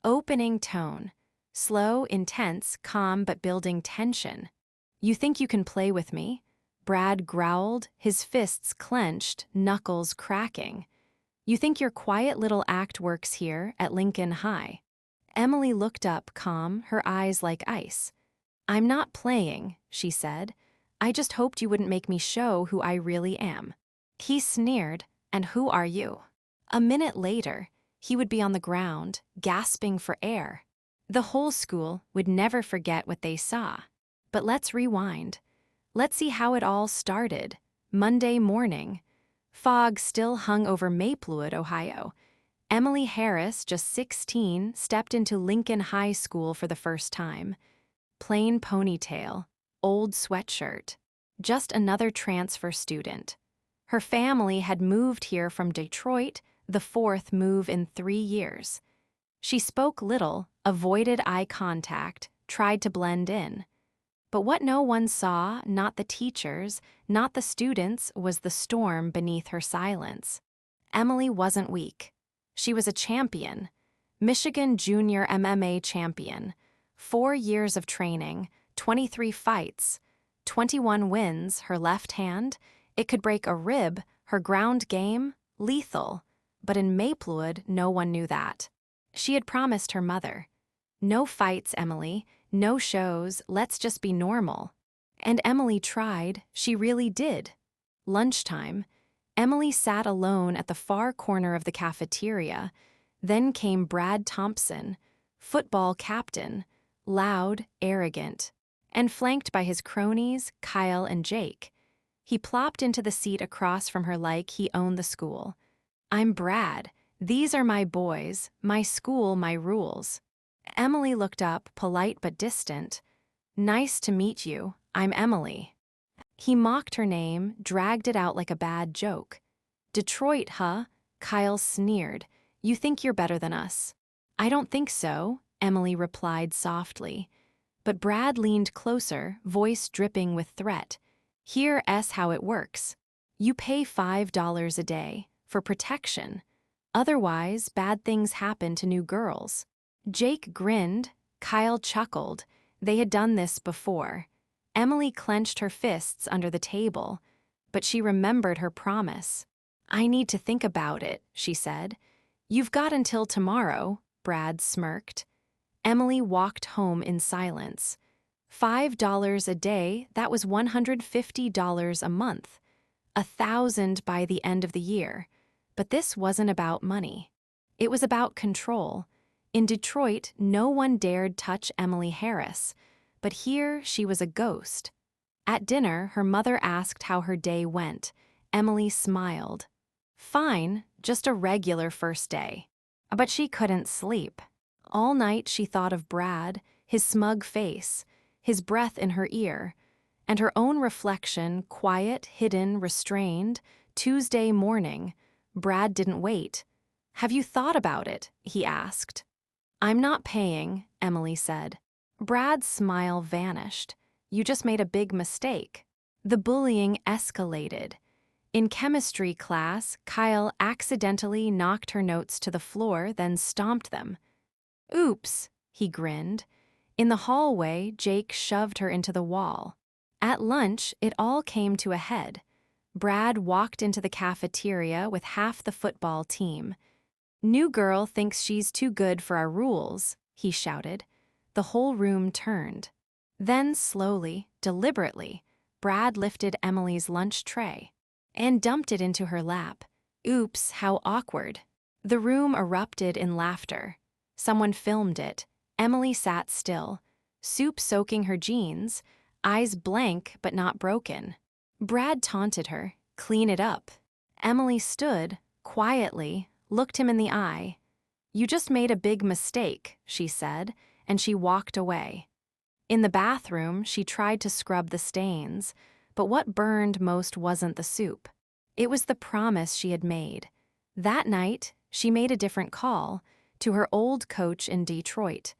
Opening tone. Slow, intense, calm, but building tension. "You think you can play with me?" Brad growled, his fists clenched, knuckles cracking. "You think your quiet little act works here at Lincoln High?" Emily looked up, calm, her eyes like ice. "I'm not playing," she said. "I just hoped you wouldn't make me show who I really am." He sneered, "And who are you?" A minute later, he would be on the ground, gasping for air. The whole school would never forget what they saw. But let's rewind. Let's see how it all started. Monday morning. Fog still hung over Maplewood, Ohio. Emily Harris, just 16, stepped into Lincoln High School for the first time. Plain ponytail, old sweatshirt. Just another transfer student. Her family had moved here from Detroit, the fourth move in 3 years. She spoke little, avoided eye contact, tried to blend in. But what no one saw, not the teachers, not the students, was the storm beneath her silence. Emily wasn't weak. She was a champion. Michigan Junior MMA champion. 4 years of training, 23 fights, 21 wins, her left hand. It could break a rib, her ground game, lethal. But in Maplewood, no one knew that. She had promised her mother, "No fights, Emily. No shows, let's just be normal." And Emily tried, she really did. Lunchtime, Emily sat alone at the far corner of the cafeteria. Then came Brad Thompson, football captain, loud, arrogant, and flanked by his cronies, Kyle and Jake. He plopped into the seat across from her like he owned the school. "I'm Brad. These are my boys, my school, my rules." Emily looked up, polite but distant. "Nice to meet you. I'm Emily." He mocked her name, dragged it out like a bad joke. "Detroit, huh?" Kyle sneered. "You think you're better than us." "I don't think so," Emily replied softly. But Brad leaned closer, voice dripping with threat. "Here's how it works. You pay $5 a day for protection. Otherwise, bad things happen to new girls." Jake grinned. Kyle chuckled. They had done this before. Emily clenched her fists under the table, but she remembered her promise. "I need to think about it," she said. "You've got until tomorrow," Brad smirked. Emily walked home in silence. $5 a day, that was $150 a month. 1,000 by the end of the year. But this wasn't about money. It was about control. In Detroit, no one dared touch Emily Harris, but here she was a ghost. At dinner, her mother asked how her day went. Emily smiled. "Fine, just a regular first day." But she couldn't sleep. All night she thought of Brad, his smug face, his breath in her ear, and her own reflection, quiet, hidden, restrained. Tuesday morning, Brad didn't wait. "Have you thought about it?" he asked. "I'm not paying," Emily said. Brad's smile vanished. "You just made a big mistake." The bullying escalated. In chemistry class, Kyle accidentally knocked her notes to the floor, then stomped them. "Oops," he grinned. In the hallway, Jake shoved her into the wall. At lunch, it all came to a head. Brad walked into the cafeteria with half the football team. "New girl thinks she's too good for our rules," he shouted. The whole room turned. Then slowly, deliberately, Brad lifted Emily's lunch tray and dumped it into her lap. Oops, how awkward. The room erupted in laughter. Someone filmed it. Emily sat still, soup soaking her jeans, eyes blank but not broken. Brad taunted her, "Clean it up." Emily stood, quietly, looked him in the eye. "You just made a big mistake," she said, and she walked away. In the bathroom, she tried to scrub the stains, but what burned most wasn't the soup. It was the promise she had made. That night, she made a different call, to her old coach in Detroit.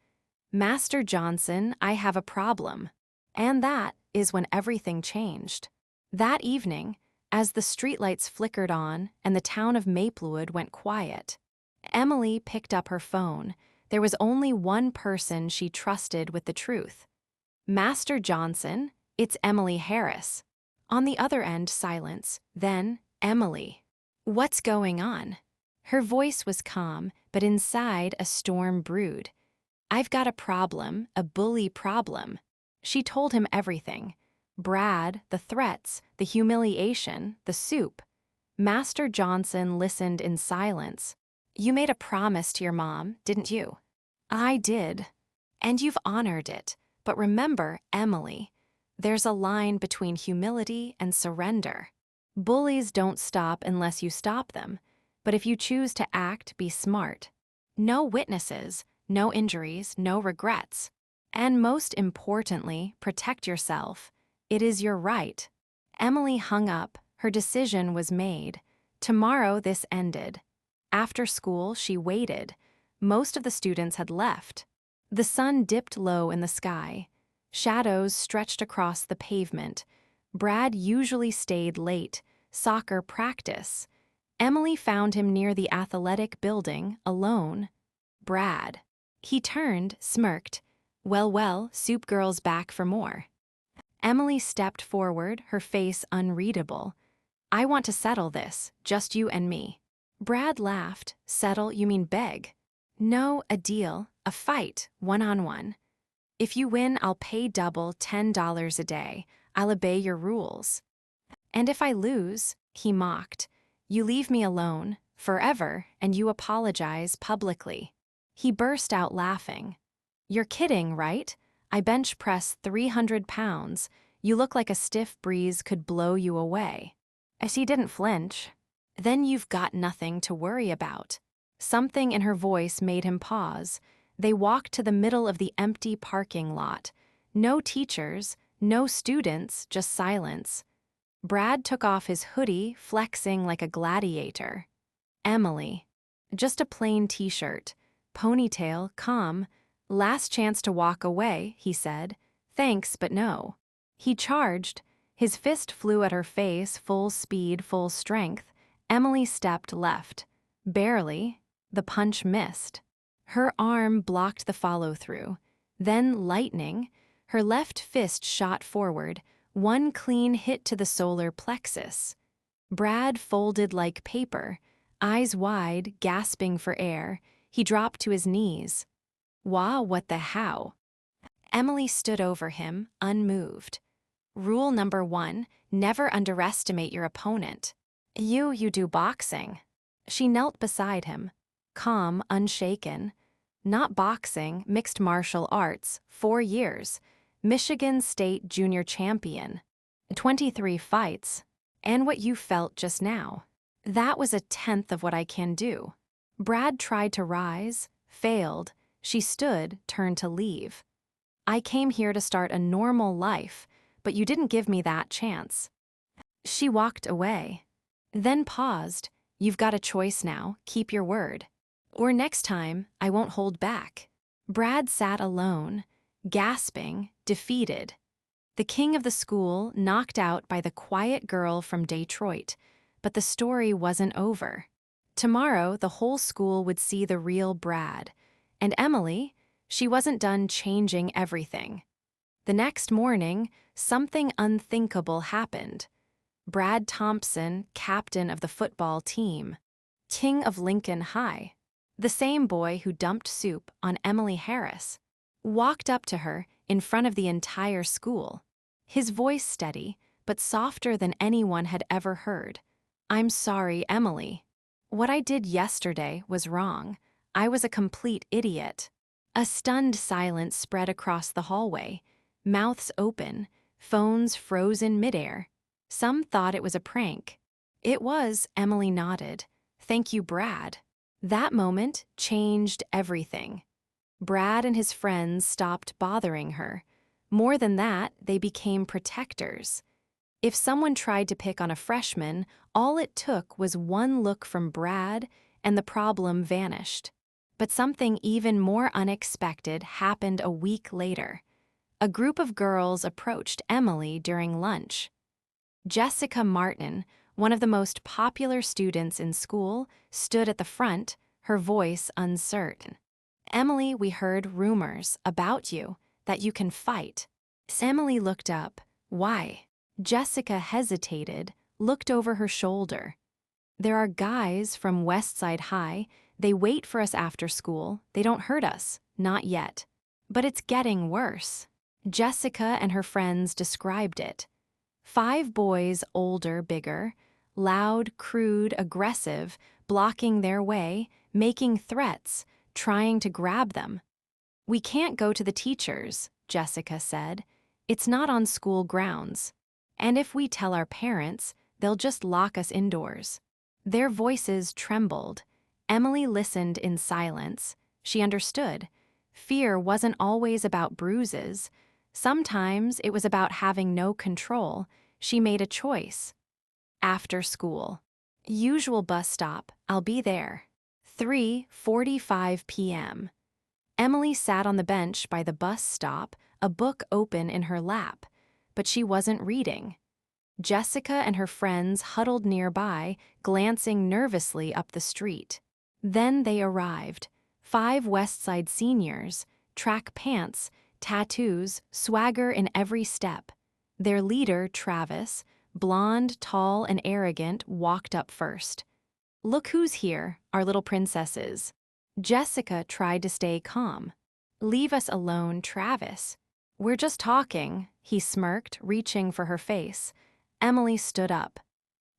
"Master Johnson, I have a problem." And that is when everything changed. That evening, as the streetlights flickered on and the town of Maplewood went quiet, Emily picked up her phone, There was only one person she trusted with the truth. Master Johnson, it's Emily Harris. On the other end, silence. Then, Emily. What's going on? Her voice was calm, but inside a storm brewed. I've got a problem, a bully problem. She told him everything. Brad, the threats, the humiliation, the soup. Master Johnson listened in silence. You made a promise to your mom, didn't you? I did. And you've honored it. But remember, Emily, there's a line between humility and surrender. Bullies don't stop unless you stop them. But if you choose to act, be smart. No witnesses, no injuries, no regrets. And most importantly, protect yourself. It is your right. Emily hung up. Her decision was made. Tomorrow this ended. After school, she waited. Most of the students had left. The sun dipped low in the sky. Shadows stretched across the pavement. Brad usually stayed late. Soccer practice. Emily found him near the athletic building, alone. Brad. He turned, smirked. Well, Soup Girl's back for more. Emily stepped forward, her face unreadable. I want to settle this, just you and me. Brad laughed. Settle, you mean beg? No, a deal, a fight, one-on-one. If you win, I'll pay double, $10 a day. I'll obey your rules. And if I lose, he mocked, you leave me alone, forever, and you apologize publicly. He burst out laughing. You're kidding, right? I bench press 300 pounds. You look like a stiff breeze could blow you away. As he didn't flinch. Then you've got nothing to worry about. Something in her voice made him pause. They walked to the middle of the empty parking lot. No teachers, no students, just silence. Brad took off his hoodie, flexing like a gladiator. Emily. Just a plain t-shirt. Ponytail, calm. Last chance to walk away, he said. Thanks, but no. He charged. His fist flew at her face, full speed, full strength. Emily stepped left. Barely. The punch missed. Her arm blocked the follow-through. Then lightning. Her left fist shot forward, one clean hit to the solar plexus. Brad folded like paper, eyes wide, gasping for air. He dropped to his knees. Wow, what the how? Emily stood over him, unmoved. Rule number 1, never underestimate your opponent. You do boxing. She knelt beside him, calm, unshaken. Not boxing, mixed martial arts, 4 years. Michigan State Junior Champion. 23 fights. And what you felt just now. That was 1/10 of what I can do. Brad tried to rise, failed. She stood, turned to leave. I came here to start a normal life, but you didn't give me that chance. She walked away. Then paused. You've got a choice now, keep your word. Or next time, I won't hold back. Brad sat alone, gasping, defeated. The king of the school knocked out by the quiet girl from Detroit, but the story wasn't over. Tomorrow, the whole school would see the real Brad. And Emily, she wasn't done changing everything. The next morning, something unthinkable happened. Brad Thompson, captain of the football team, king of Lincoln High, the same boy who dumped soup on Emily Harris, walked up to her in front of the entire school. His voice steady, but softer than anyone had ever heard. I'm sorry, Emily. What I did yesterday was wrong. I was a complete idiot. A stunned silence spread across the hallway, mouths open, phones frozen midair. Some thought it was a prank. It was, Emily nodded. Thank you, Brad. That moment changed everything. Brad and his friends stopped bothering her. More than that, they became protectors. If someone tried to pick on a freshman, all it took was one look from Brad and the problem vanished. But something even more unexpected happened a week later. A group of girls approached Emily during lunch. Jessica Martin, one of the most popular students in school, stood at the front, her voice uncertain. Emily, we heard rumors about you, that you can fight. Emily looked up. Why? Jessica hesitated, looked over her shoulder. There are guys from Westside High. They wait for us after school. They don't hurt us. Not yet. But it's getting worse. Jessica and her friends described it. 5 boys, older, bigger, loud, crude, aggressive, blocking their way, making threats, trying to grab them. We can't go to the teachers, Jessica said. It's not on school grounds. And if we tell our parents, they'll just lock us indoors. Their voices trembled. Emily listened in silence. She understood. Fear wasn't always about bruises. Sometimes it was about having no control. She made a choice. After school. Usual bus stop. I'll be there. 3:45 p.m. Emily sat on the bench by the bus stop, a book open in her lap, but she wasn't reading. Jessica and her friends huddled nearby, glancing nervously up the street. Then they arrived. 5 Westside seniors, track pants, tattoos, swagger in every step. Their leader, Travis, blonde, tall, and arrogant, walked up first. Look who's here, our little princesses. Jessica tried to stay calm. Leave us alone, Travis. We're just talking, he smirked, reaching for her face. Emily stood up.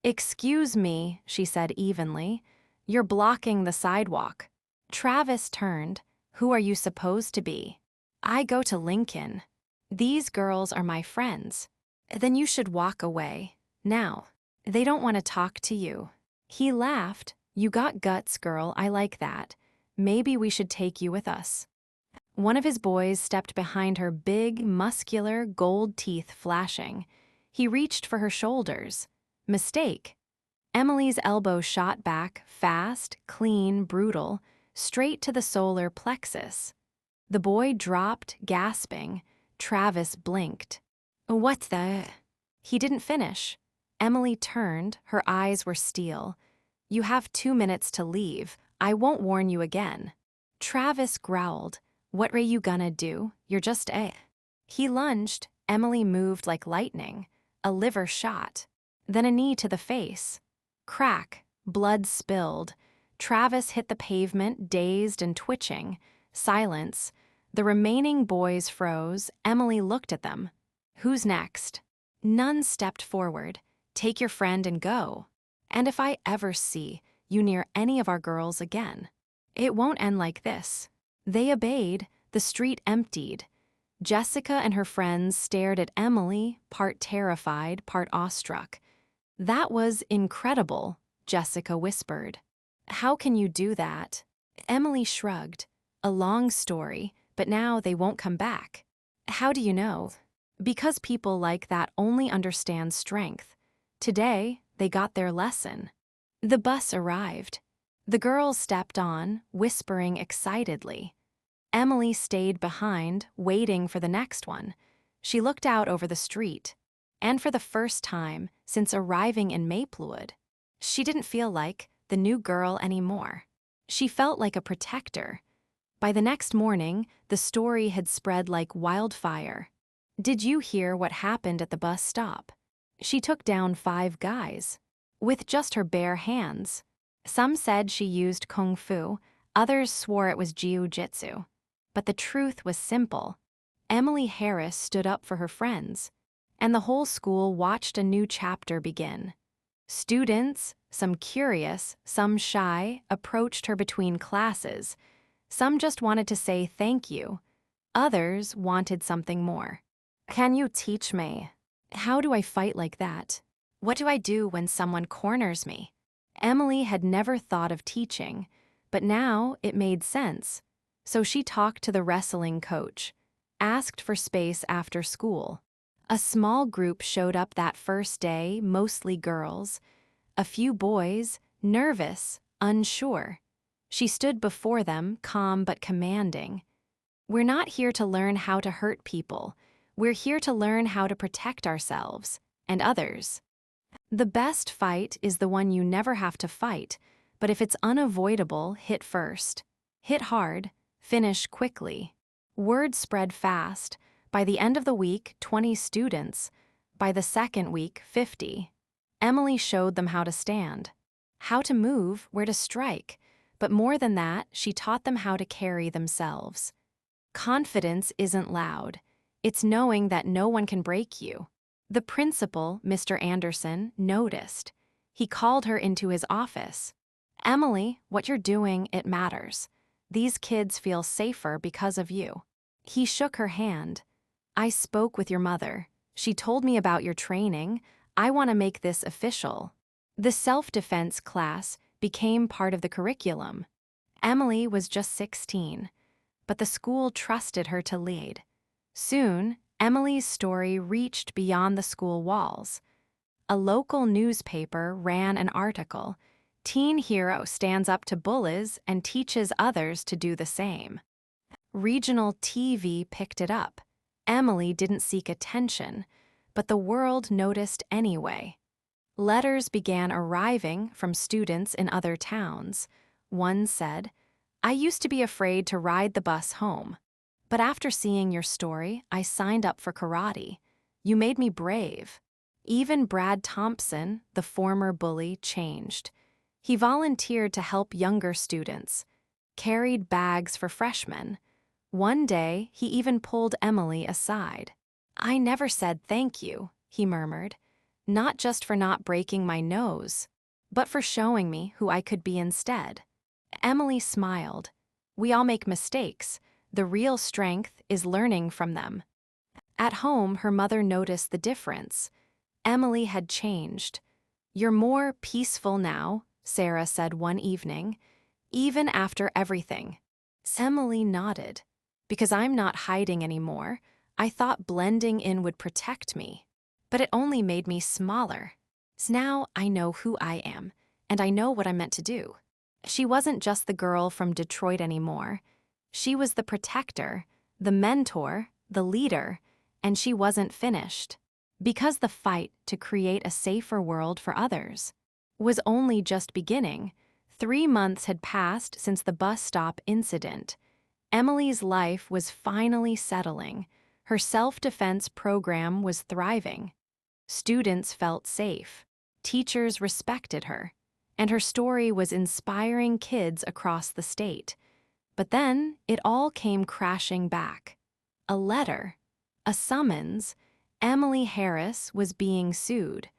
Excuse me, she said evenly. You're blocking the sidewalk. Travis turned. Who are you supposed to be? I go to Lincoln. These girls are my friends. Then you should walk away. Now. They don't want to talk to you. He laughed. You got guts, girl, I like that. Maybe we should take you with us. One of his boys stepped behind her, big, muscular, gold teeth flashing. He reached for her shoulders. Mistake. Emily's elbow shot back, fast, clean, brutal, straight to the solar plexus. The boy dropped, gasping. Travis blinked. What the? He didn't finish. Emily turned. Her eyes were steel. You have 2 minutes to leave. I won't warn you again. Travis growled. What are you gonna do? You're just He lunged. Emily moved like lightning. A liver shot. Then a knee to the face. Crack. Blood spilled. Travis hit the pavement, dazed and twitching. Silence. The remaining boys froze. Emily looked at them. Who's next? None stepped forward. Take your friend and go. And if I ever see you near any of our girls again, it won't end like this. They obeyed. The street emptied. Jessica and her friends stared at Emily, part terrified, part awestruck. That was incredible, Jessica whispered. How can you do that? Emily shrugged. A long story, but now they won't come back. How do you know? Because people like that only understand strength. Today, they got their lesson. The bus arrived. The girls stepped on, whispering excitedly. Emily stayed behind, waiting for the next one. She looked out over the street. And for the first time since arriving in Maplewood, she didn't feel like the new girl anymore. She felt like a protector. By the next morning, the story had spread like wildfire. Did you hear what happened at the bus stop? She took down 5 guys. With just her bare hands. Some said she used kung fu, others swore it was jiu-jitsu. But the truth was simple. Emily Harris stood up for her friends, and the whole school watched a new chapter begin. Students, some curious, some shy, approached her between classes. Some just wanted to say thank you. Others wanted something more. Can you teach me? How do I fight like that? What do I do when someone corners me? Emily had never thought of teaching, but now it made sense. So she talked to the wrestling coach, asked for space after school. A small group showed up that first day, mostly girls. A few boys, nervous, unsure. She stood before them, calm but commanding. We're not here to learn how to hurt people. We're here to learn how to protect ourselves and others. The best fight is the one you never have to fight, but if it's unavoidable, hit first. Hit hard, Finish quickly. Word spread fast. By the end of the week, 20 students. By the second week, 50. Emily showed them how to stand, how to move, where to strike. But more than that, she taught them how to carry themselves. Confidence isn't loud. It's knowing that no one can break you. The principal, Mr. Anderson, noticed. He called her into his office. Emily, what you're doing, it matters. These kids feel safer because of you. He shook her hand. I spoke with your mother. She told me about your training. I want to make this official. The self-defense class became part of the curriculum. Emily was just 16, but the school trusted her to lead. Soon, Emily's story reached beyond the school walls. A local newspaper ran an article. Teen hero stands up to bullies and teaches others to do the same. Regional TV picked it up. Emily didn't seek attention, but the world noticed anyway. Letters began arriving from students in other towns. One said, I used to be afraid to ride the bus home, but after seeing your story, I signed up for karate. You made me brave. Even Brad Thompson, the former bully, changed. He volunteered to help younger students, carried bags for freshmen. One day, he even pulled Emily aside. I never said thank you, he murmured, not just for not breaking my nose, but for showing me who I could be instead. Emily smiled. We all make mistakes. The real strength is learning from them. At home, her mother noticed the difference. Emily had changed. You're more peaceful now, Sarah said one evening, even after everything. Emily nodded. Because I'm not hiding anymore, I thought blending in would protect me. But it only made me smaller. Now I know who I am, and I know what I'm meant to do. She wasn't just the girl from Detroit anymore. She was the protector, the mentor, the leader, and she wasn't finished. Because the fight to create a safer world for others was only just beginning. 3 months had passed since the bus stop incident. Emily's life was finally settling. Her self-defense program was thriving. Students felt safe. Teachers respected her. And her story was inspiring kids across the state. But then it all came crashing back. A letter, a summons. Emily Harris was being sued.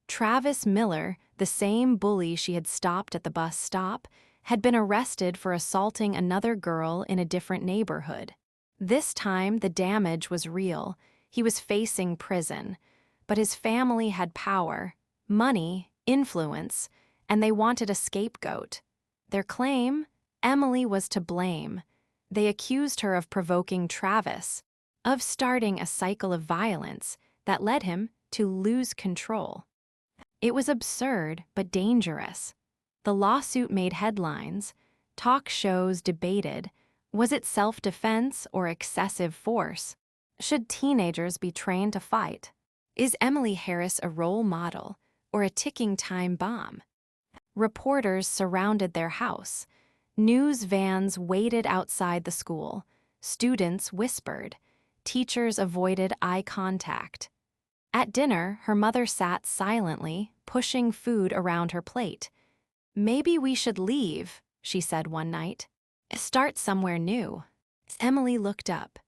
Travis Miller, the same bully she had stopped at the bus stop, had been arrested for assaulting another girl in a different neighborhood. This time, the damage was real. He was facing prison. But his family had power, money, influence, and they wanted a scapegoat. Their claim? Emily was to blame. They accused her of provoking Travis, of starting a cycle of violence that led him to lose control. It was absurd but dangerous. The lawsuit made headlines. Talk shows debated. Was it self-defense or excessive force? Should teenagers be trained to fight? Is Emily Harris a role model or a ticking time bomb? Reporters surrounded their house. News vans waited outside the school. Students whispered. Teachers avoided eye contact. At dinner, her mother sat silently, pushing food around her plate. Maybe we should leave, she said one night. Start somewhere new. Emily looked up.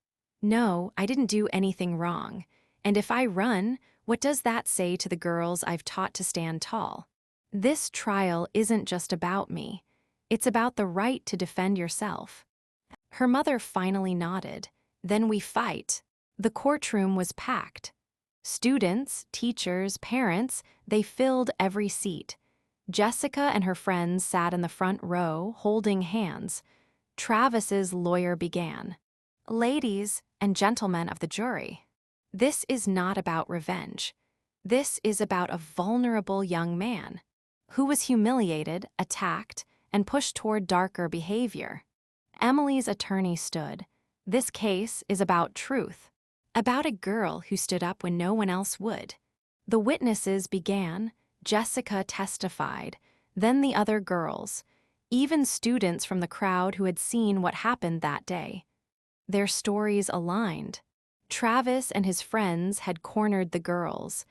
No, I didn't do anything wrong. And if I run, what does that say to the girls I've taught to stand tall? This trial isn't just about me. It's about the right to defend yourself. Her mother finally nodded. Then we fight. The courtroom was packed. Students, teachers, parents, they filled every seat. Jessica and her friends sat in the front row, holding hands. Travis's lawyer began. Ladies and gentlemen of the jury, this is not about revenge. This is about a vulnerable young man who was humiliated, attacked, and pushed toward darker behavior. Emily's attorney stood. This case is about truth, about a girl who stood up when no one else would. The witnesses began. Jessica testified, then the other girls. even students from the crowd who had seen what happened that day. Their stories aligned. Travis and his friends had cornered the girls.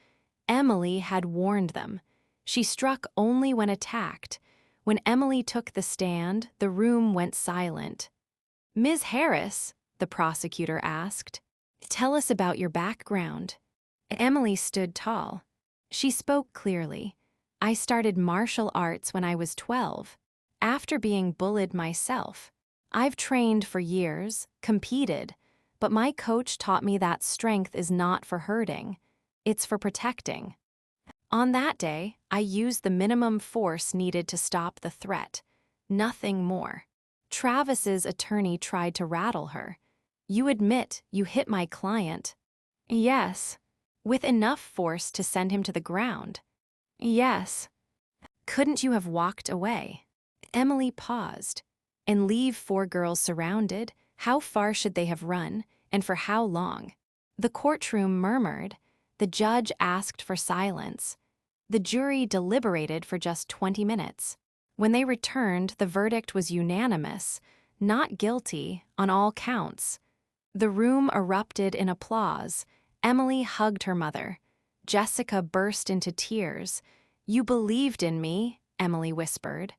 Emily had warned them. She struck only when attacked. When Emily took the stand, the room went silent. "Ms. Harris," the prosecutor asked, "tell us about your background." Emily stood tall. She spoke clearly. "I started martial arts when I was 12, after being bullied myself. I've trained for years, competed, but my coach taught me that strength is not for hurting, it's for protecting. On that day, I used the minimum force needed to stop the threat, nothing more." Travis's attorney tried to rattle her. "You admit you hit my client?" "Yes." "With enough force to send him to the ground?" "Yes." "Couldn't you have walked away?" Emily paused. "And leave 4 girls surrounded? How far should they have run, and for how long?" The courtroom murmured. The judge asked for silence. The jury deliberated for just 20 minutes. When they returned, the verdict was unanimous, not guilty, on all counts. The room erupted in applause. Emily hugged her mother. Jessica burst into tears. "You believed in me," Emily whispered.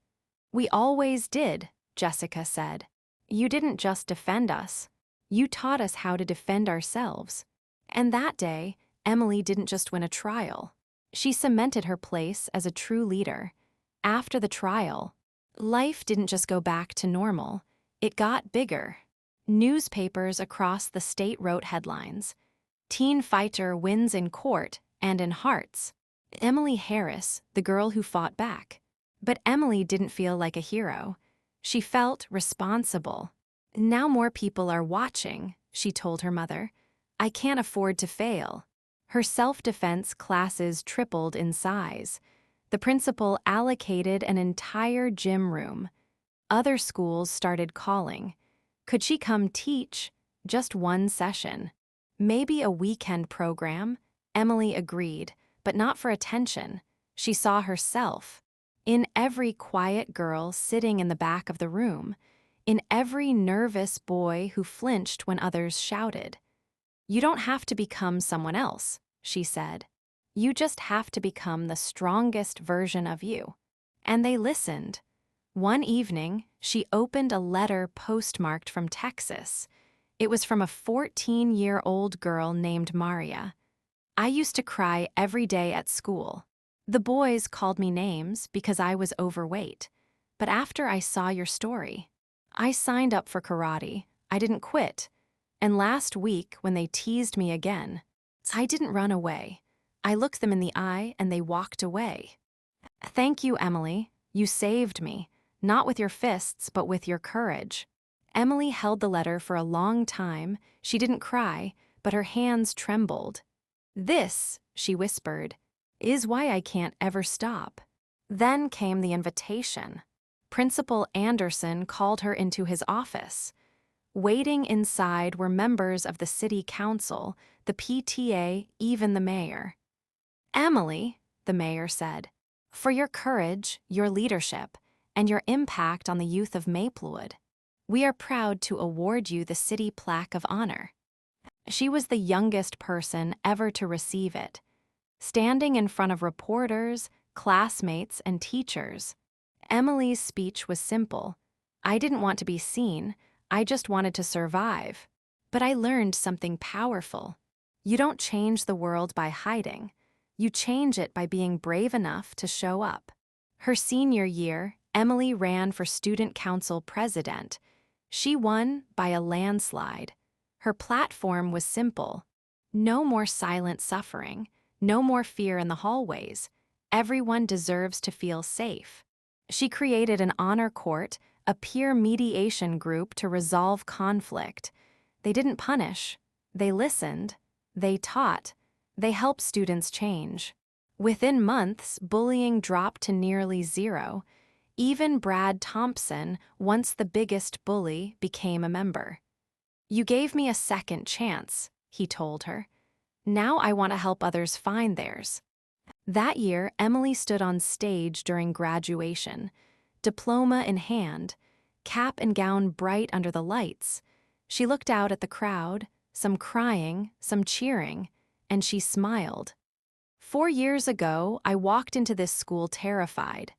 "We always did," Jessica said. "You didn't just defend us. You taught us how to defend ourselves." And that day, Emily didn't just win a trial. She cemented her place as a true leader. After the trial, life didn't just go back to normal. It got bigger. Newspapers across the state wrote headlines. "Teen fighter wins in court and in hearts. Emily Harris, the girl who fought back." But Emily didn't feel like a hero. She felt responsible. "Now more people are watching," she told her mother. "I can't afford to fail." Her self-defense classes tripled in size. The principal allocated an entire gym room. Other schools started calling. Could she come teach? Just one session. Maybe a weekend program? Emily agreed, but not for attention. She saw herself. In every quiet girl sitting in the back of the room. In every nervous boy who flinched when others shouted. "You don't have to become someone else," she said. "You just have to become the strongest version of you." And they listened. One evening, she opened a letter postmarked from Texas. It was from a 14-year-old girl named Maria. "I used to cry every day at school. The boys called me names because I was overweight. But after I saw your story, I signed up for karate. I didn't quit. And last week, when they teased me again, I didn't run away. I looked them in the eye and they walked away. Thank you, Emily. You saved me, not with your fists, but with your courage." Emily held the letter for a long time. She didn't cry, but her hands trembled. "This," she whispered, "is why I can't ever stop." Then came the invitation. Principal Anderson called her into his office. Waiting inside were members of the city council, the PTA, even the mayor. "Emily," the mayor said, "for your courage, your leadership, and your impact on the youth of Maplewood, we are proud to award you the City Plaque of Honor." She was the youngest person ever to receive it. Standing in front of reporters, classmates, and teachers, Emily's speech was simple. "I didn't want to be seen, I just wanted to survive. But I learned something powerful. You don't change the world by hiding. You change it by being brave enough to show up." Her senior year, Emily ran for student council president. She won by a landslide. Her platform was simple. No more silent suffering, no more fear in the hallways. Everyone deserves to feel safe. She created an honor court, a peer mediation group to resolve conflict. They didn't punish. They listened. They taught. They helped students change. Within months, bullying dropped to nearly zero. Even Brad Thompson, once the biggest bully, became a member. "You gave me a second chance," he told her. "Now I want to help others find theirs." That year, Emily stood on stage during graduation. diploma in hand, cap and gown bright under the lights. She looked out at the crowd, some crying, some cheering, and she smiled. 4 years ago, I walked into this school terrified.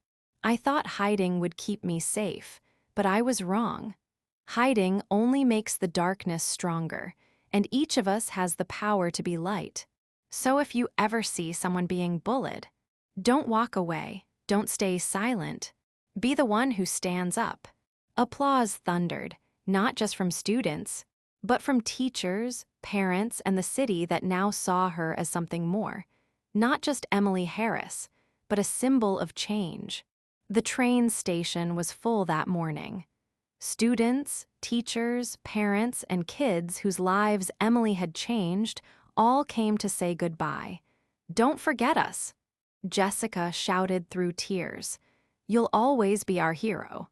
I thought hiding would keep me safe, but I was wrong. Hiding only makes the darkness stronger, and each of us has the power to be light. So if you ever see someone being bullied, don't walk away, don't stay silent. Be the one who stands up. Applause thundered, not just from students, but from teachers, parents, and the city that now saw her as something more. Not just Emily Harris, but a symbol of change. The train station was full that morning. Students, teachers, parents, and kids whose lives Emily had changed all came to say goodbye. "Don't forget us," Jessica shouted through tears. "You'll always be our hero."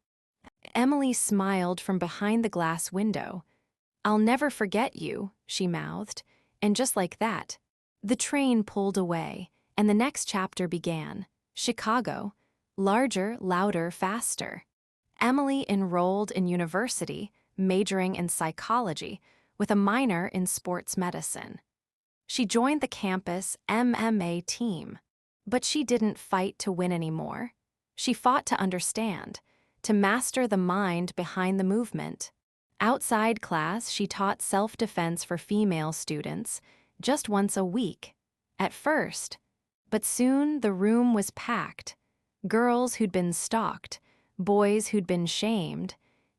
Emily smiled from behind the glass window. "I'll never forget you," she mouthed, and just like that, the train pulled away, and the next chapter began. Chicago. Larger, louder, faster. Emily enrolled in university, majoring in psychology, with a minor in sports medicine. She joined the campus MMA team. But she didn't fight to win anymore. She fought to understand, to master the mind behind the movement. Outside class, she taught self-defense for female students, just once a week, at first. But soon the room was packed. Girls who'd been stalked, boys who'd been shamed,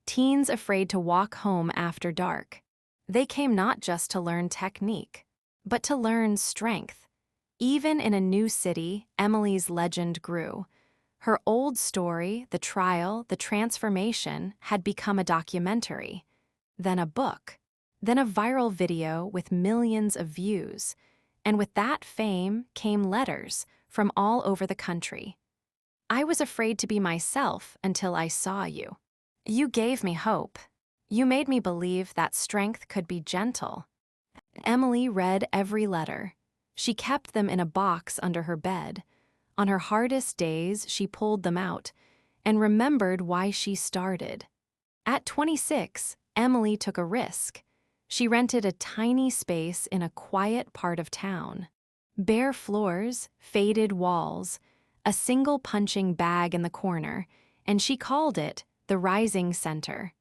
teens afraid to walk home after dark. They came not just to learn technique, but to learn strength. Even in a new city, Emily's legend grew. Her old story, the trial, the transformation, had become a documentary, then a book, then a viral video with millions of views. And with that fame came letters from all over the country. "I was afraid to be myself until I saw you. You gave me hope. You made me believe that strength could be gentle." Emily read every letter. She kept them in a box under her bed. On her hardest days, she pulled them out and remembered why she started. At 26, Emily took a risk. She rented a tiny space in a quiet part of town. Bare floors, faded walls, a single punching bag in the corner, and she called it the Rising Center.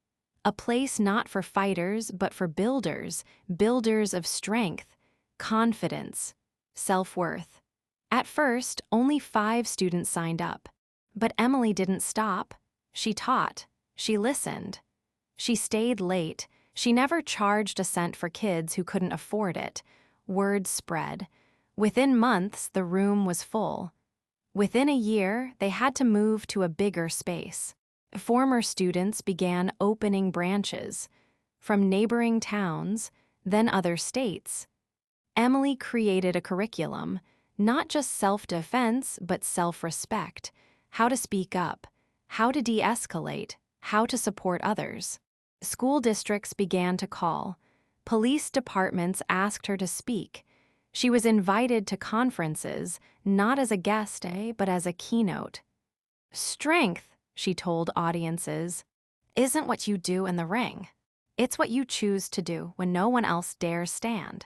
A place not for fighters, but for builders, builders of strength, confidence, self-worth. At first, only 5 students signed up. But Emily didn't stop. She taught. She listened. She stayed late. She never charged a cent for kids who couldn't afford it. Word spread. Within months, the room was full. Within a year, they had to move to a bigger space. Former students began opening branches from neighboring towns, then other states. Emily created a curriculum, not just self-defense, but self-respect, how to speak up, how to de-escalate, how to support others. School districts began to call. Police departments asked her to speak. She was invited to conferences, not as a guest, but as a keynote. "Strength," she told audiences, "isn't what you do in the ring. It's what you choose to do when no one else dares stand.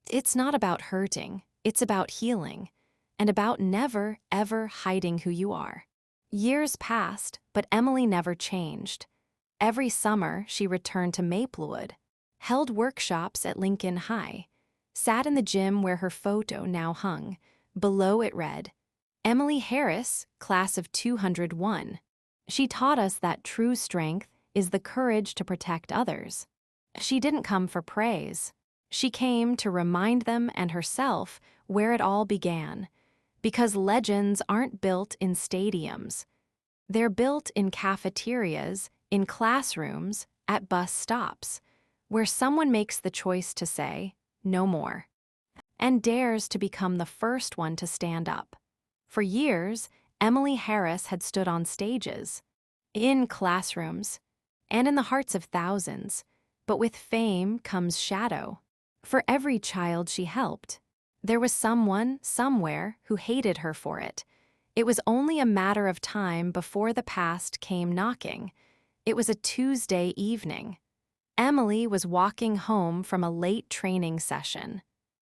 It's not about hurting, it's about healing, and about never, ever hiding who you are." Years passed, but Emily never changed. Every summer, she returned to Maplewood, held workshops at Lincoln High, sat in the gym where her photo now hung. Below it read, "Emily Harris, class of 201. She taught us that true strength is the courage to protect others." She didn't come for praise. She came to remind them and herself where it all began. Because legends aren't built in stadiums. They're built in cafeterias, in classrooms, at bus stops, where someone makes the choice to say, "No more," and dares to become the first one to stand up. For years, Emily Harris had stood on stages, in classrooms, and in the hearts of thousands. But with fame comes shadow. For every child she helped, there was someone, somewhere, who hated her for it. It was only a matter of time before the past came knocking. It was a Tuesday evening. Emily was walking home from a late training session.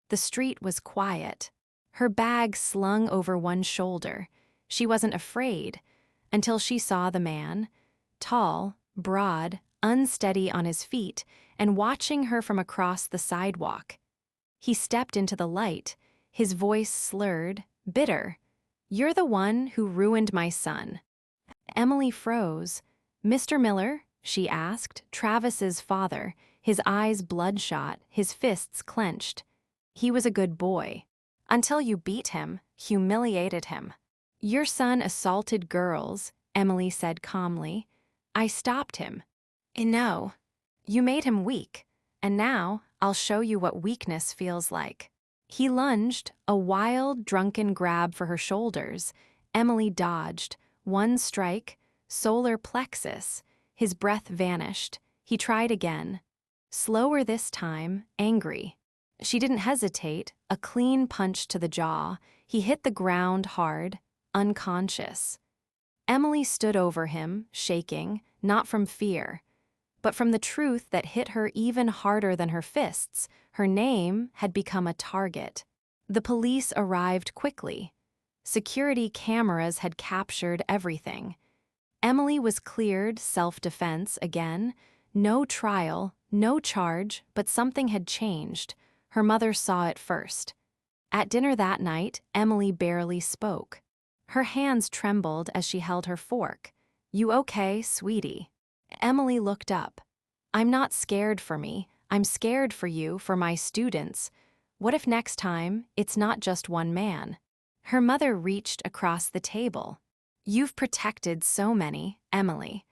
The street was quiet. Her bag slung over one shoulder. She wasn't afraid until she saw the man, tall, broad, unsteady on his feet, and watching her from across the sidewalk. He stepped into the light, his voice slurred, bitter. "You're the one who ruined my son." Emily froze. "Mr. Miller?" she asked, Travis's father, his eyes bloodshot, his fists clenched. "He was a good boy. Until you beat him, humiliated him." "Your son assaulted girls," Emily said calmly. "I stopped him." "No. You made him weak, and now I'll show you what weakness feels like." He lunged, a wild, drunken grab for her shoulders. Emily dodged. One strike, solar plexus. His breath vanished. He tried again. Slower this time, angry. She didn't hesitate, a clean punch to the jaw. He hit the ground hard, unconscious. Emily stood over him, shaking, not from fear, but from the truth that hit her even harder than her fists. Her name had become a target. The police arrived quickly. Security cameras had captured everything. Emily was cleared self-defense again. No trial, no charge, but something had changed. Her mother saw it first. At dinner that night, Emily barely spoke. Her hands trembled as she held her fork. "You okay, sweetie?" Emily looked up. "I'm not scared for me. I'm scared for you, for my students. What if next time it's not just one man?" Her mother reached across the table. "You've protected so many, Emily,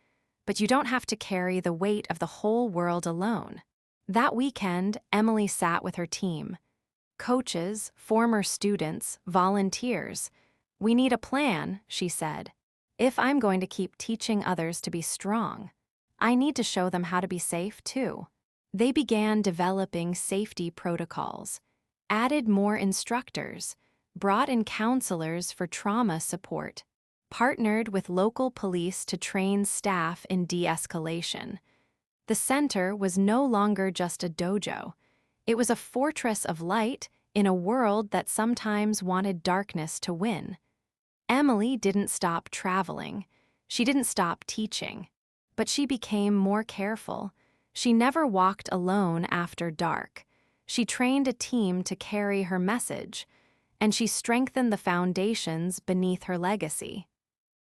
but you don't have to carry the weight of the whole world alone." That weekend, Emily sat with her team. Coaches, former students, volunteers. "We need a plan," she said. "If I'm going to keep teaching others to be strong, I need to show them how to be safe too." They began developing safety protocols, added more instructors, brought in counselors for trauma support, partnered with local police to train staff in de-escalation. The center was no longer just a dojo. It was a fortress of light in a world that sometimes wanted darkness to win. Emily didn't stop traveling. She didn't stop teaching. But she became more careful. She never walked alone after dark. She trained a team to carry her message, and she strengthened the foundations beneath her legacy.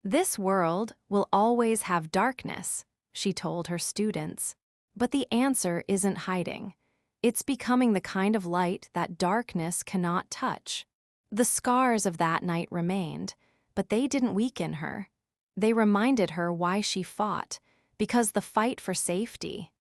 "This world will always have darkness," she told her students. But the answer isn't hiding. It's becoming the kind of light that darkness cannot touch. The scars of that night remained, but they didn't weaken her. They reminded her why she fought, because the fight for safety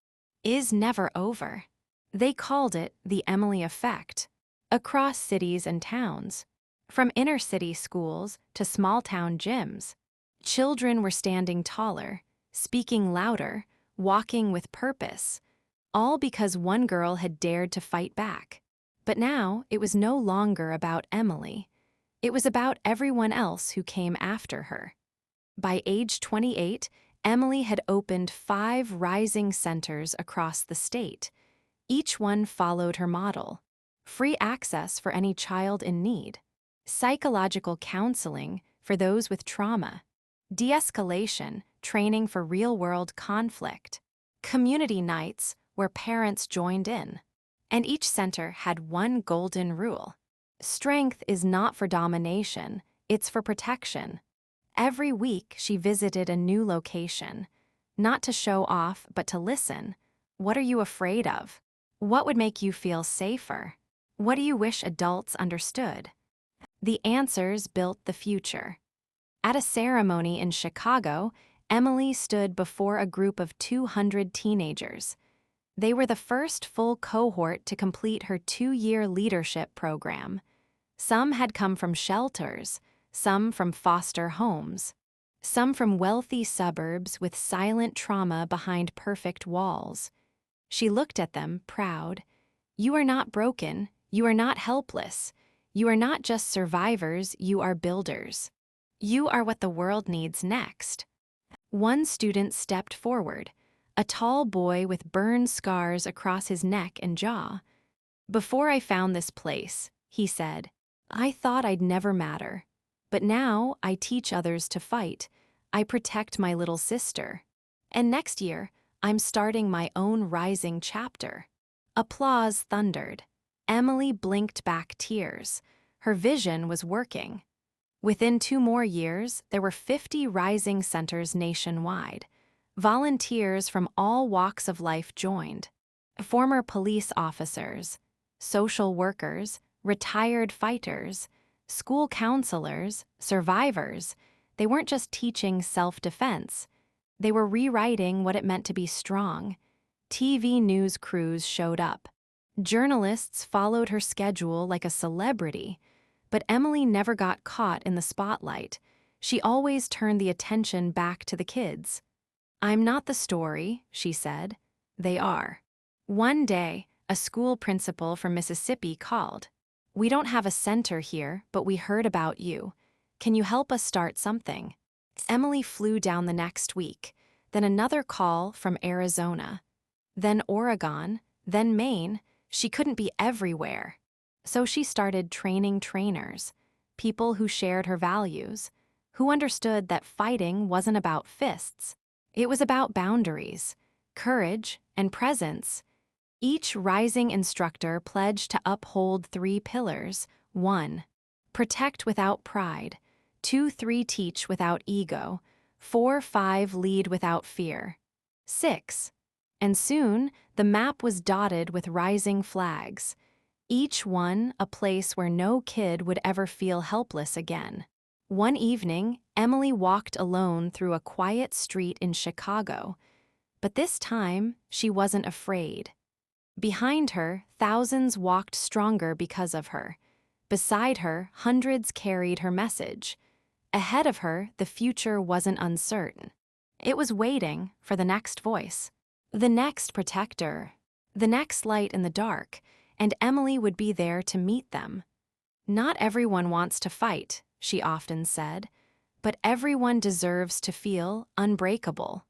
is never over. They called it the Emily Effect. Across cities and towns, from inner-city schools to small-town gyms, children were standing taller, speaking louder, walking with purpose, all because one girl had dared to fight back. But now it was no longer about Emily. It was about everyone else who came after her. By age 28, Emily had opened 5 rising centers across the state. Each one followed her model. Free access for any child in need. Psychological counseling for those with trauma. De-escalation training for real-world conflict. Community nights where parents joined in. And each center had one golden rule. Strength is not for domination, it's for protection. Every week she visited a new location. Not to show off, but to listen. What are you afraid of? What would make you feel safer? What do you wish adults understood? The answers built the future. At a ceremony in Chicago, Emily stood before a group of 200 teenagers. They were the first full cohort to complete her 2-year leadership program. Some had come from shelters, some from foster homes, some from wealthy suburbs with silent trauma behind perfect walls. She looked at them, proud. "You are not broken. You are not helpless. You are not just survivors, you are builders." You are what the world needs next. One student stepped forward, a tall boy with burn scars across his neck and jaw. Before I found this place, he said, I thought I'd never matter. But now I teach others to fight. I protect my little sister. And next year, I'm starting my own rising chapter. Applause thundered. Emily blinked back tears. Her vision was working. Within 2 more years, there were 50 rising centers nationwide. Volunteers from all walks of life joined. Former police officers, social workers, retired fighters, school counselors, survivors. They weren't just teaching self-defense. They were rewriting what it meant to be strong. TV news crews showed up. Journalists followed her schedule like a celebrity. But Emily never got caught in the spotlight. She always turned the attention back to the kids. I'm not the story, she said. They are. One day, a school principal from Mississippi called. We don't have a center here, but we heard about you. Can you help us start something? Emily flew down the next week, then another call from Arizona, then Oregon, then Maine. She couldn't be everywhere. So she started training trainers, people who shared her values, who understood that fighting wasn't about fists. It was about boundaries, courage, and presence. Each rising instructor pledged to uphold 3 pillars. 1. Protect without pride. 2, 3, teach without ego. 4, 5, lead without fear. 6. And soon, the map was dotted with rising flags. Each one a place where no kid would ever feel helpless again. One evening, Emily walked alone through a quiet street in Chicago. But this time, she wasn't afraid. Behind her, thousands walked stronger because of her. Beside her, hundreds carried her message. Ahead of her, the future wasn't uncertain. It was waiting for the next voice, the next protector, the next light in the dark, and Emily would be there to meet them. Not everyone wants to fight, she often said, but everyone deserves to feel unbreakable.